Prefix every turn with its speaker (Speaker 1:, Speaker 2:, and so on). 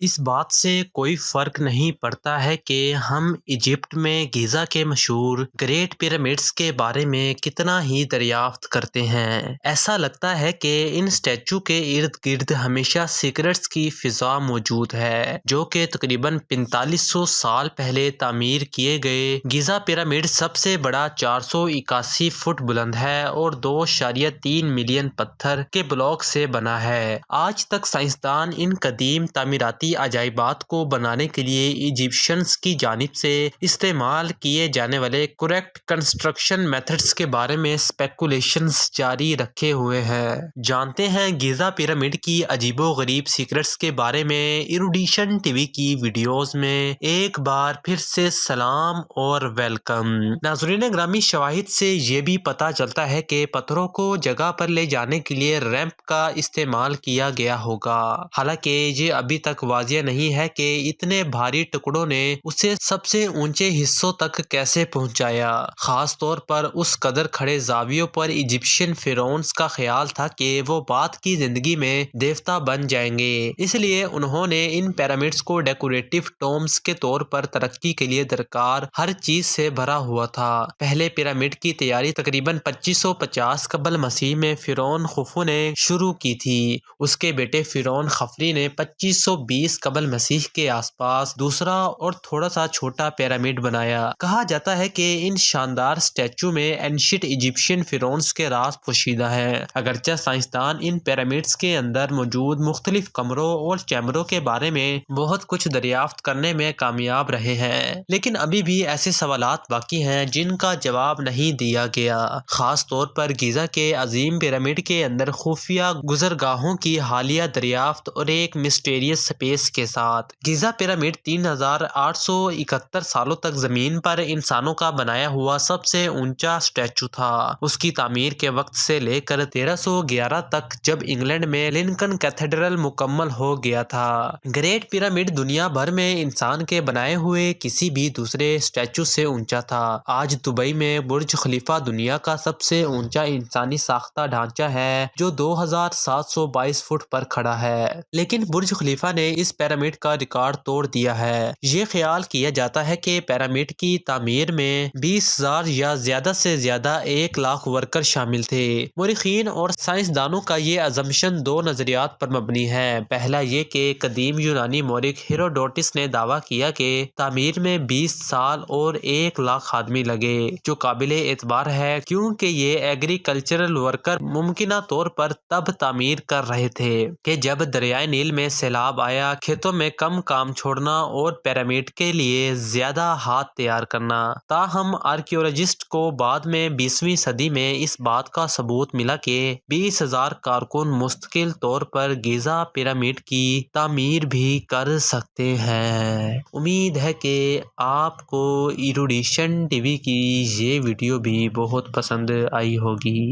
Speaker 1: اس بات سے کوئی فرق نہیں پڑتا ہے کہ ہم ایجپٹ میں گیزا کے مشہور گریٹ پیرامڈس کے بارے میں کتنا ہی دریافت کرتے ہیں۔ ایسا لگتا ہے کہ ان سٹیچو کے ارد گرد ہمیشہ سیکرٹس کی فضا موجود ہے، جو کہ تقریباً 4500 سال پہلے تعمیر کیے گئے گیزا پیرامڈ سب سے بڑا 481 فٹ بلند ہے اور 2.3 ملین پتھر کے بلاک سے بنا ہے۔ آج تک سائنسدان ان قدیم تعمیراتی عجائبات کو بنانے کے لیے ایجپشینز کی جانب سے استعمال کیے جانے والے کریکٹ کنسٹرکشن میتھڈز کے بارے میں اسپیکولیشنز جاری رکھے ہوئے ہیں۔ جانتے ہیں گیزا پیرامڈ کی عجیب و غریب سیکرٹس کے بارے میں۔ ایروڈیشن ٹی وی کی ویڈیوز میں ایک بار پھر سے سلام اور ویلکم۔ ناظرین گرامی، شواہد سے یہ بھی پتہ چلتا ہے کہ پتھروں کو جگہ پر لے جانے کے لیے ریمپ کا استعمال کیا گیا ہوگا، حالانکہ یہ ابھی تک واضح نہیں ہے کہ اتنے بھاری ٹکڑوں نے اسے سب سے اونچے حصوں تک کیسے پہنچایا۔ خاص طور پر اس قدر کھڑے زاویوں پر ایجپشین فیرونز کا خیال تھا کہ وہ بعد کی زندگی میں دیوتا بن جائیں گے، اس لیے انہوں نے ان پیرامڈس کو ڈیکوریٹو ٹومبس کے طور پر ترقی کے لیے درکار ہر چیز سے بھرا ہوا تھا۔ پہلے پیرامڈ کی تیاری تقریباً 2550 قبل مسیح میں فرعون خوفو نے شروع کی تھی۔ اس کے بیٹے فرعون خفری نے 2520 قبل مسیح کے آس پاس دوسرا اور تھوڑا سا چھوٹا پیرامڈ بنایا۔ کہا جاتا ہے کہ ان شاندار سٹیچو میں اینشنٹ ایجپشین فیرونز کے راز پوشیدہ ہیں، اگرچہ سائنسدان ان پیرامڈس کے اندر موجود مختلف کمروں اور چیمبروں کے بارے میں بہت کچھ دریافت کرنے میں کامیاب رہے ہیں، لیکن ابھی بھی ایسے سوالات باقی ہیں جن کا جواب نہیں دیا گیا، خاص طور پر گیزا کے عظیم پیرامڈ کے اندر خفیہ گزرگاہوں کی حالیہ دریافت اور ایک مسٹیریس سپیس کے ساتھ۔ گیزا پیرامڈ 3871 سالوں تک زمین پر انسانوں کا بنایا ہوا سب سے اونچا سٹیچو تھا۔ اس کی تعمیر کے وقت سے لے کر 1311 تک، جب انگلینڈ میں لنکن کیتھیڈرل مکمل ہو گیا تھا۔ گریٹ پیرامڈ دنیا بھر میں انسان کے بنائے ہوئے کسی بھی دوسرے سٹیچو سے اونچا تھا۔ آج دبئی میں برج خلیفہ دنیا کا سب سے اونچا انسانی ساختہ ڈھانچہ ہے، جو 2722 فٹ پر کھڑا ہے، لیکن برج خلیفہ نے اس پیرامڈ کا ریکارڈ توڑ دیا ہے۔ یہ خیال کیا جاتا ہے کہ پیرامڈ کی تعمیر میں 20,000 یا زیادہ سے زیادہ 1,00,000 ورکر شامل تھے۔ مورخین اور سائنسدانوں کا یہ ازمپشن دو نظریات پر مبنی ہے۔ پہلا یہ کہ قدیم یونانی مورخ ہیروڈوٹس نے دعویٰ کیا کہ تعمیر میں 20 سال اور 1,00,000 آدمی لگے، جو قابل اعتبار ہے کیونکہ یہ ایگریکلچرل ورکر ممکنہ طور پر تب تعمیر کر رہے تھے کہ جب دریائے نیل میں سیلاب آیا، کھیتوں میں کم کام چھوڑنا اور پیرامڈ کے لیے زیادہ ہاتھ تیار کرنا۔ تاہم آرکیولوجسٹ کو بعد میں 20ویں صدی میں اس بات کا ثبوت ملا کہ 20,000 کارکن مستقل طور پر گیزا پیرامڈ کی تعمیر بھی کر سکتے ہیں۔ امید ہے کہ آپ کو ایروڈیشن ٹی وی کی یہ ویڈیو بھی بہت پسند آئی ہوگی۔